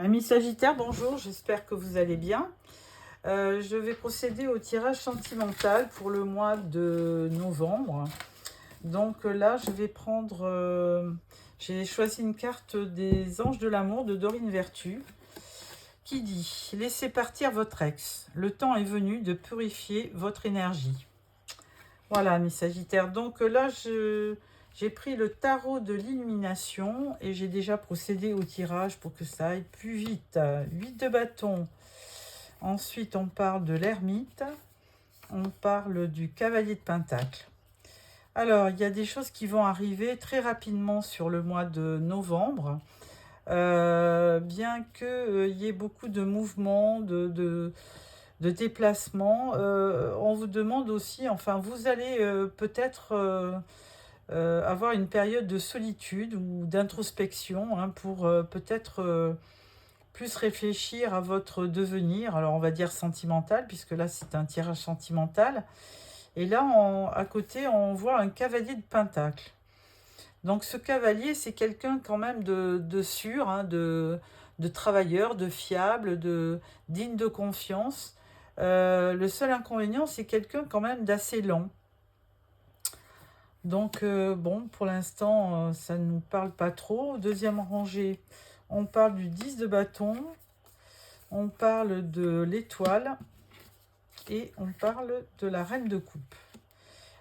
Amis Sagittaire, bonjour, j'espère que vous allez bien. Je vais procéder au tirage sentimental pour le mois de novembre. Donc là, je vais prendre... j'ai choisi une carte des Anges de l'amour de Dorine Vertu qui dit « Laissez partir votre ex. Le temps est venu de purifier votre énergie. » Voilà, amis Sagittaire. Donc là, j'ai pris le tarot de l'illumination et j'ai déjà procédé au tirage pour que ça aille plus vite. 8 de bâton. Ensuite, on parle de l'ermite. On parle du cavalier de pentacle. Alors, il y a des choses qui vont arriver très rapidement sur le mois de novembre. Bien qu'il y ait beaucoup de mouvements, de déplacements, on vous demande aussi, enfin, vous allez peut-être avoir une période de solitude ou d'introspection pour peut-être plus réfléchir à votre devenir. Alors, on va dire sentimental, puisque là, c'est un tirage sentimental. Et là, à côté, on voit un cavalier de pentacle. Donc, ce cavalier, c'est quelqu'un quand même de sûr, de travailleur, de fiable, digne de confiance. Le seul inconvénient, c'est quelqu'un quand même d'assez lent. Donc, bon, pour l'instant, ça ne nous parle pas trop. Deuxième rangée, on parle du 10 de bâton, on parle de l'étoile et on parle de la reine de coupe.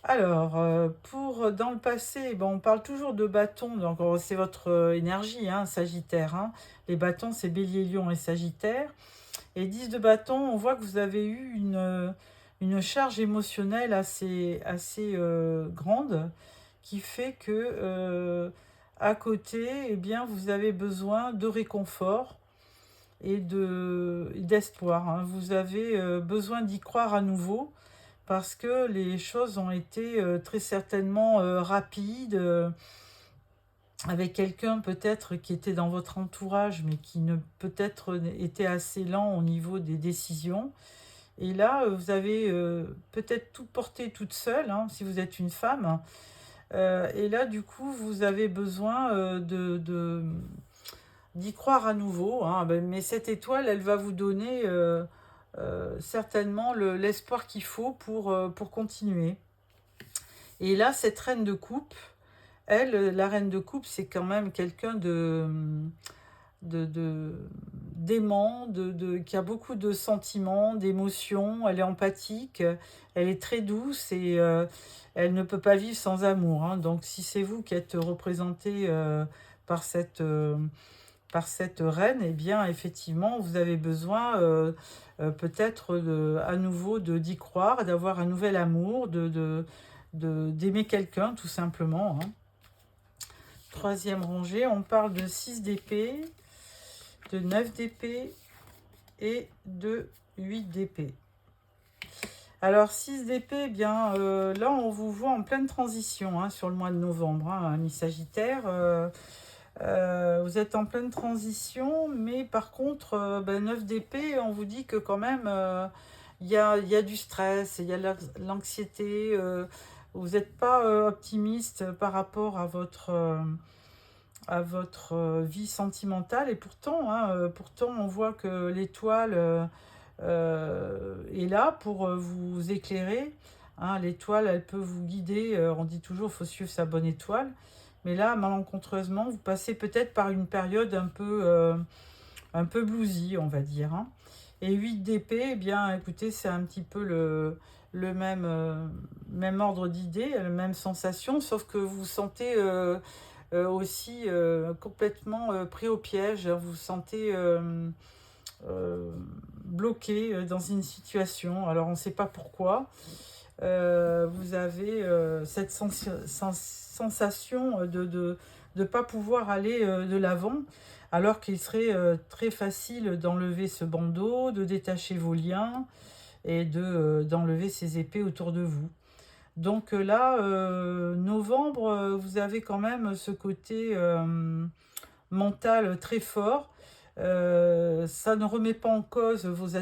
Alors, dans le passé, on parle toujours de bâton, donc c'est votre énergie, Sagittaire. Les bâtons, c'est Bélier, Lion et Sagittaire. Et 10 de bâton, on voit que vous avez eu une charge émotionnelle assez grande qui fait que à côté, eh bien, vous avez besoin de réconfort et d'espoir. Vous avez besoin d'y croire à nouveau parce que les choses ont été très certainement rapides, avec quelqu'un peut-être qui était dans votre entourage, mais qui ne peut-être était assez lent au niveau des décisions. Et là, vous avez peut-être tout porté toute seule, si vous êtes une femme. Et là, du coup, vous avez besoin d'y croire à nouveau. Mais cette étoile, elle va vous donner certainement l'espoir qu'il faut pour continuer. Et là, cette reine de coupe, elle, la reine de coupe, c'est quand même quelqu'un d'aimant, qui a beaucoup de sentiments, d'émotions. Elle est empathique, elle est très douce et elle ne peut pas vivre sans amour. Donc, si c'est vous qui êtes représenté par cette reine, eh bien, effectivement, vous avez besoin peut-être à nouveau d'y croire, d'avoir un nouvel amour, d'aimer quelqu'un, tout simplement. Troisième rangée, on parle de 6 d'épée, de 9 d'épée et de 8 d'épée. Alors, 6 d'épée, eh bien, là, on vous voit en pleine transition sur le mois de novembre, ami Sagittaire. Vous êtes en pleine transition, mais par contre, 9 d'épée, on vous dit que quand même, il y a du stress, il y a de l'anxiété. Vous n'êtes pas optimiste par rapport à votre vie sentimentale. Et pourtant, on voit que l'étoile est là pour vous éclairer. L'étoile, elle peut vous guider. On dit toujours, il faut suivre sa bonne étoile. Mais là, malencontreusement, vous passez peut-être par une période un peu bluesy, on va dire. Et 8 d'épée, eh bien, écoutez, c'est un petit peu le même ordre d'idée, la même sensation, sauf que vous vous sentez aussi complètement pris au piège. Vous vous sentez bloqué dans une situation. Alors, on ne sait pas pourquoi. Vous avez cette sensation de ne pas pouvoir aller de l'avant, alors qu'il serait très facile d'enlever ce bandeau, de détacher vos liens et d'enlever ces épées autour de vous. Donc là, novembre, vous avez quand même ce côté mental très fort. Ça ne remet pas en cause vos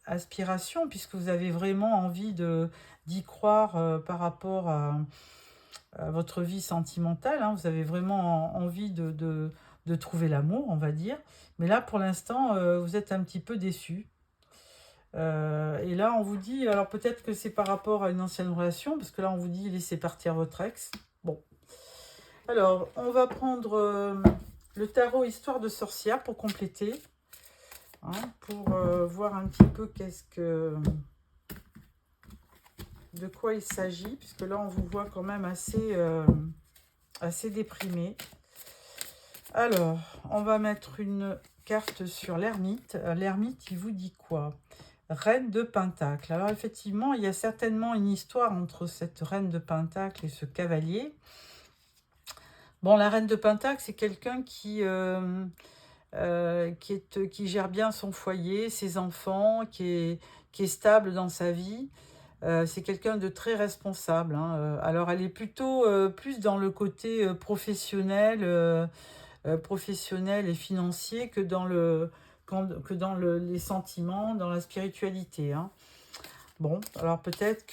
aspirations, puisque vous avez vraiment envie d'y croire par rapport à votre vie sentimentale. Vous avez vraiment envie de de trouver l'amour, on va dire. Mais là, pour l'instant, vous êtes un petit peu déçu. Et là, on vous dit, alors peut-être que c'est par rapport à une ancienne relation, parce que là, on vous dit laissez partir votre ex. Bon. Alors, on va prendre le tarot Histoire de sorcière pour compléter, hein, pour voir un petit peu de quoi il s'agit, puisque là, on vous voit quand même assez déprimé. Alors, on va mettre une carte sur l'ermite. L'ermite, il vous dit quoi? Reine de Pentacle. Alors effectivement, il y a certainement une histoire entre cette reine de Pentacle et ce cavalier. Bon, la reine de Pentacle, c'est quelqu'un qui gère bien son foyer, ses enfants, qui est stable dans sa vie. C'est quelqu'un de très responsable, hein. Alors, elle est plutôt plus dans le côté professionnel et financier que dans les sentiments, dans la spiritualité, hein. Bon, alors peut-être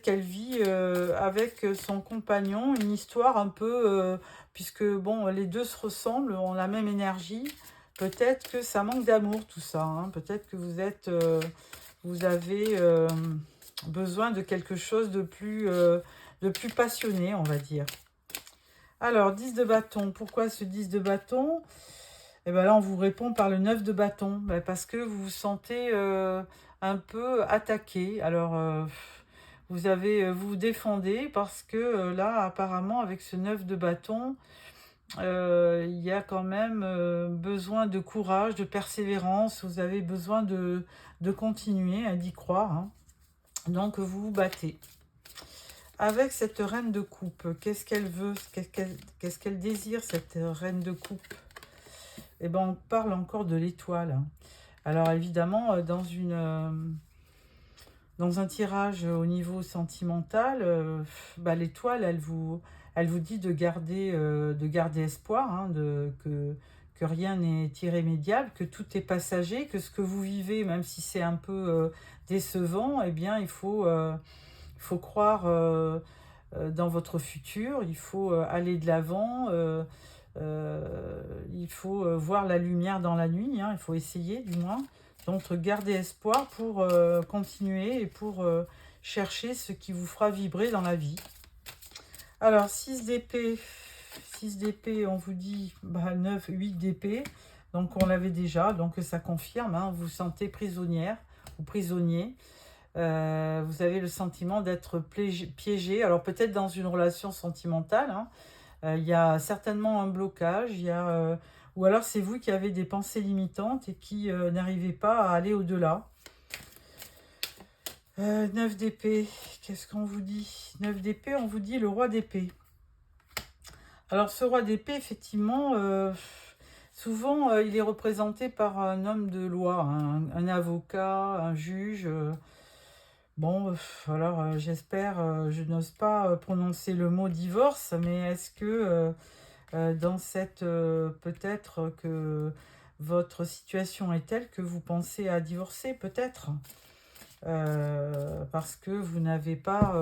qu'elle vit avec son compagnon une histoire un peu, puisque bon, les deux se ressemblent, ont la même énergie. Peut-être que ça manque d'amour tout ça, hein. Peut-être que vous avez besoin de quelque chose de plus passionné, on va dire. Alors, 10 de bâton. Pourquoi ce 10 de bâton? Et bien là, on vous répond par le 9 de bâton. Ben, parce que vous vous sentez un peu attaqué. Alors, vous vous défendez parce que là, apparemment, avec ce 9 de bâton, il y a quand même besoin de courage, de persévérance. Vous avez besoin de continuer, d'y croire, hein. Donc, vous vous battez. Avec cette reine de coupe, qu'est-ce qu'elle veut? Qu'est-ce qu'elle désire, cette reine de coupe? Eh ben, on parle encore de l'étoile, hein. Alors évidemment, dans un tirage au niveau sentimental, l'étoile, elle vous dit de garder espoir, hein, que rien n'est irrémédiable, que tout est passager, que ce que vous vivez, même si c'est un peu décevant, eh bien, il faut croire dans votre futur, il faut aller de l'avant, il faut voir la lumière dans la nuit, hein, il faut essayer du moins. Donc garder espoir pour continuer et pour chercher ce qui vous fera vibrer dans la vie. Alors 6 d'épée, on vous dit 9, 8 d'épée, donc on l'avait déjà, donc ça confirme, hein, vous vous sentez prisonnière ou prisonnier. Vous avez le sentiment d'être piégé, alors peut-être dans une relation sentimentale, hein. Il y a certainement un blocage, ou alors c'est vous qui avez des pensées limitantes et qui n'arrivez pas à aller au-delà. 9 d'épée, qu'est-ce qu'on vous dit? 9 d'épée, on vous dit le roi d'épée. Alors ce roi d'épée, effectivement, souvent il est représenté par un homme de loi, un avocat, un juge. Bon, alors j'espère, je n'ose pas prononcer le mot divorce, mais est-ce que dans cette... peut-être que votre situation est telle que vous pensez à divorcer, peut-être, parce que vous n'avez pas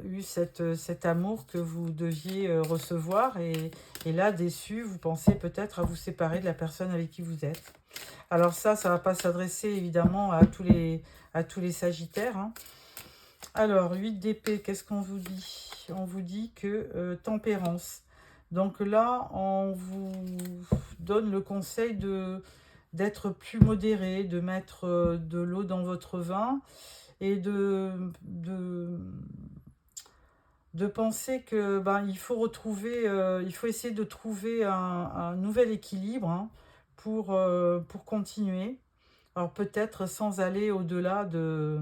eu cet amour que vous deviez recevoir, et là, déçu, vous pensez peut-être à vous séparer de la personne avec qui vous êtes. Alors ça ne va pas s'adresser évidemment à tous les sagittaires, hein. Alors, 8 d'épée, qu'est-ce qu'on vous dit? On vous dit que tempérance. Donc là, on vous donne le conseil d'être plus modéré, de mettre de l'eau dans votre vin et de penser que il faut essayer de trouver un nouvel équilibre, hein, pour continuer. Alors peut-être sans aller au-delà de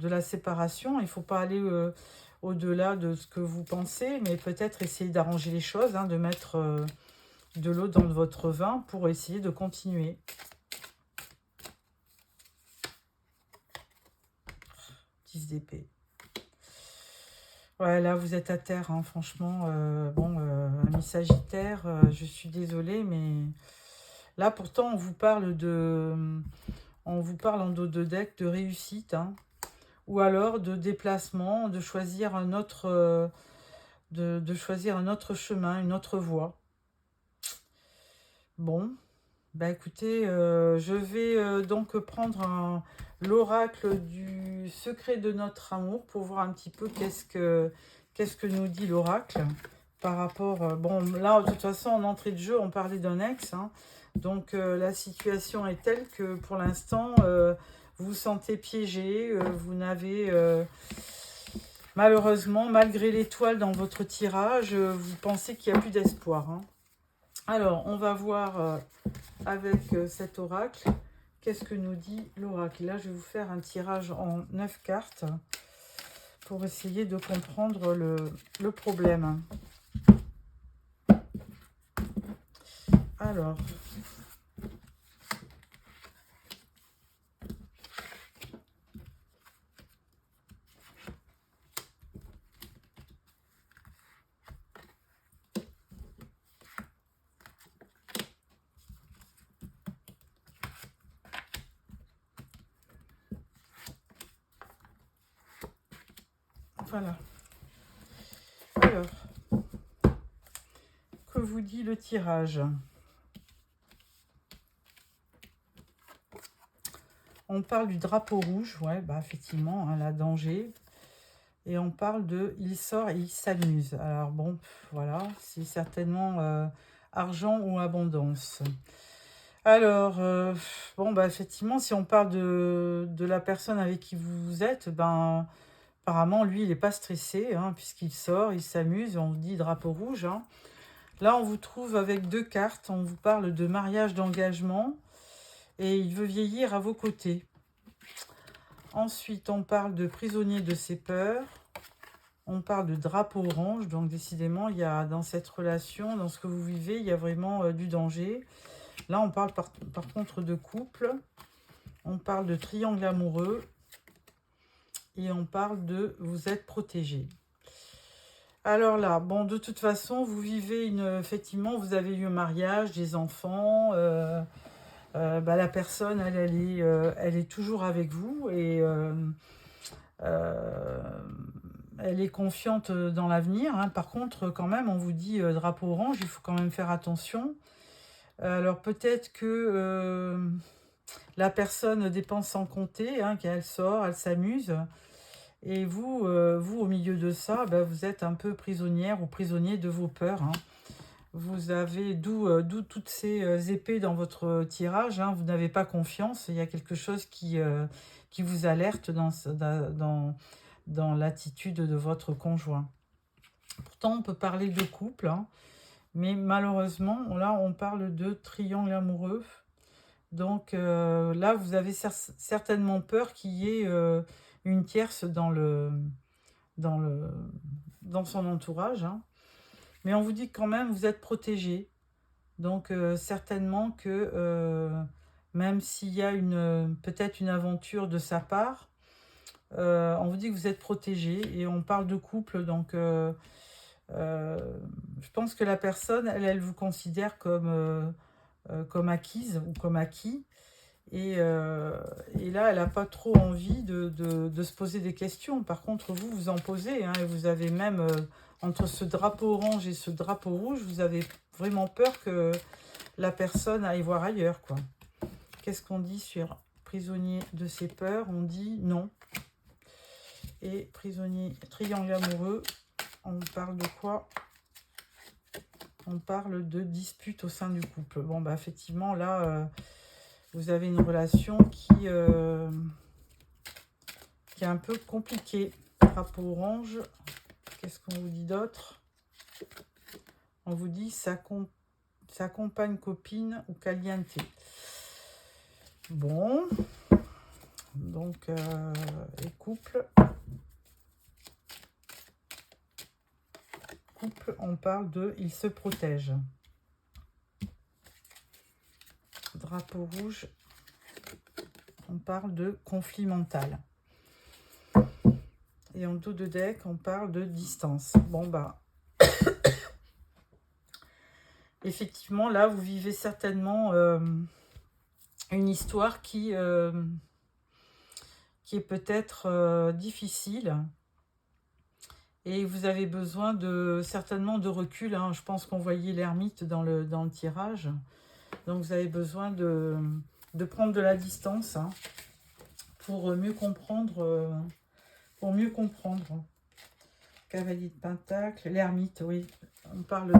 la séparation. Il ne faut pas aller au-delà de ce que vous pensez, mais peut-être essayer d'arranger les choses, hein, de mettre de l'eau dans votre vin pour essayer de continuer. D'épée. Ouais, là vous êtes à terre, hein, franchement. Ami Sagittaire, je suis désolée, mais là pourtant on vous parle en dos de deck de réussite, hein, ou alors de déplacement, de choisir un autre, de choisir un autre chemin, une autre voie. Bon, bah écoutez, je vais donc prendre l'oracle du secret de notre amour pour voir un petit peu qu'est-ce que nous dit l'oracle par rapport... bon, là, de toute façon, en entrée de jeu, on parlait d'un ex, hein, donc la situation est telle que pour l'instant, vous vous sentez piégé, vous n'avez... malheureusement, malgré l'étoile dans votre tirage, vous pensez qu'il n'y a plus d'espoir, hein. Alors, on va voir avec cet oracle, qu'est-ce que nous dit l'oracle. Là, je vais vous faire un tirage en 9 cartes pour essayer de comprendre le problème. Alors, voilà. Alors, que vous dit le tirage? On parle du drapeau rouge, ouais, bah effectivement, hein, la danger. Et on parle de il sort et il s'amuse. Alors bon, voilà, c'est certainement argent ou abondance. Alors, bon, bah effectivement, si on parle de la personne avec qui vous êtes, ben apparemment, lui, il n'est pas stressé, hein, puisqu'il sort, il s'amuse, on vous dit drapeau rouge, hein. Là, on vous trouve avec 2 cartes, on vous parle de mariage, d'engagement, et il veut vieillir à vos côtés. Ensuite, on parle de prisonnier de ses peurs. On parle de drapeau orange, donc décidément, il y a dans cette relation, dans ce que vous vivez, il y a vraiment du danger. Là, on parle par contre de couple. On parle de triangle amoureux. Et on parle de vous êtes protégé. Alors là, bon, de toute façon, vous vivez effectivement, vous avez eu un mariage, des enfants. Bah, la personne, elle est toujours avec vous et elle est confiante dans l'avenir, hein. Par contre, quand même, on vous dit drapeau orange, il faut quand même faire attention. Alors peut-être que la personne dépense sans compter, hein, qu'elle sort, elle s'amuse. Et vous, au milieu de ça, bah, vous êtes un peu prisonnière ou prisonnier de vos peurs, hein. Vous avez, d'où toutes ces épées dans votre tirage, hein. Vous n'avez pas confiance, il y a quelque chose qui vous alerte dans l'attitude de votre conjoint. Pourtant, on peut parler de couple, hein, mais malheureusement, là, on parle de triangle amoureux. Donc là, vous avez certainement peur qu'il y ait une tierce dans son entourage, hein. Mais on vous dit que quand même, vous êtes protégé. Donc certainement que même s'il y a peut-être une aventure de sa part, on vous dit que vous êtes protégé et on parle de couple. Donc je pense que la personne, elle vous considère comme acquise ou comme acquis. Et là, elle n'a pas trop envie de se poser des questions. Par contre, vous en posez, hein, et vous avez même, entre ce drapeau orange et ce drapeau rouge, vous avez vraiment peur que la personne aille voir ailleurs, quoi. Qu'est-ce qu'on dit sur prisonnier de ses peurs? On dit non. Et prisonnier, triangle amoureux, on parle de quoi? On parle de dispute au sein du couple. Bon, bah effectivement, là... vous avez une relation qui est un peu compliquée. Drapeau orange. Qu'est-ce qu'on vous dit d'autre? On vous dit sa compagne, copine ou caliente. Bon. Donc, et couple. Couple, on parle de il se protège. Drapeau rouge, on parle de conflit mental. Et en dos de deck, on parle de distance. Bon, bah, effectivement, là, vous vivez certainement une histoire qui qui est peut-être difficile. Et vous avez besoin certainement de recul, hein. Je pense qu'on voyait l'ermite dans le tirage. Donc vous avez besoin de prendre de la distance, hein, pour mieux comprendre. Cavalier de Pentacle, l'ermite, oui. On parle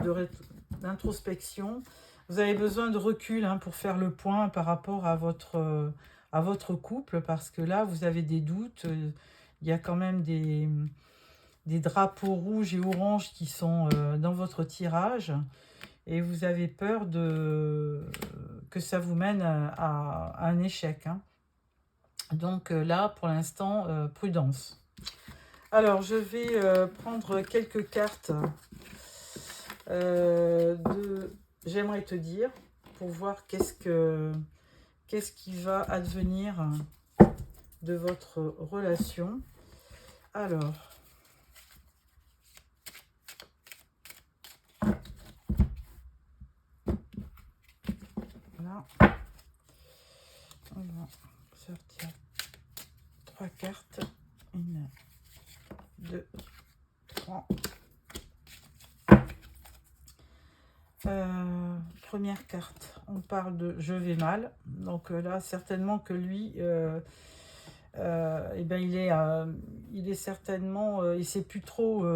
d'introspection. Vous avez besoin de recul, hein, pour faire le point par rapport à votre couple, parce que là, vous avez des doutes. Il y a quand même des drapeaux rouges et oranges qui sont dans votre tirage. Et vous avez peur que ça vous mène à un échec, hein. Donc là, pour l'instant, prudence. Alors, je vais prendre quelques cartes J'aimerais te dire, pour voir qu'est-ce qui va advenir de votre relation. Alors, là, on va sortir 3 cartes. 1, 2, 3. Première carte, on parle de je vais mal. Donc là, certainement que lui, eh ben, il est certainement, il sait plus trop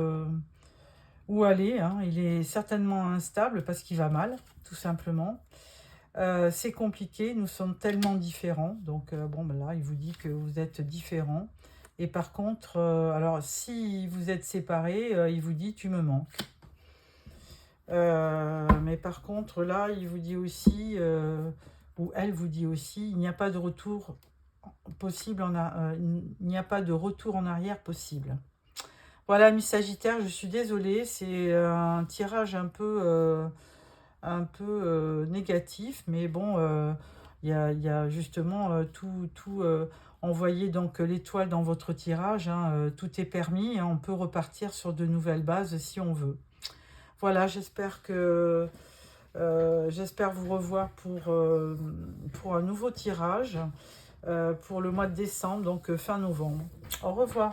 où aller, hein. Il est certainement instable parce qu'il va mal, tout simplement. C'est compliqué, nous sommes tellement différents. Donc bon, ben là, il vous dit que vous êtes différents. Et par contre, alors si vous êtes séparés, il vous dit tu me manques. Mais par contre, là, il vous dit aussi, ou elle vous dit aussi, il n'y a pas de retour possible, il n'y a pas de retour en arrière possible. Voilà, mes Sagittaires, je suis désolée, c'est un tirage un peu négatif, mais bon, il y a justement tout envoyé, donc l'étoile dans votre tirage, hein, tout est permis, hein, on peut repartir sur de nouvelles bases si on veut. Voilà, j'espère vous revoir pour un nouveau tirage pour le mois de décembre, donc fin novembre. Au revoir.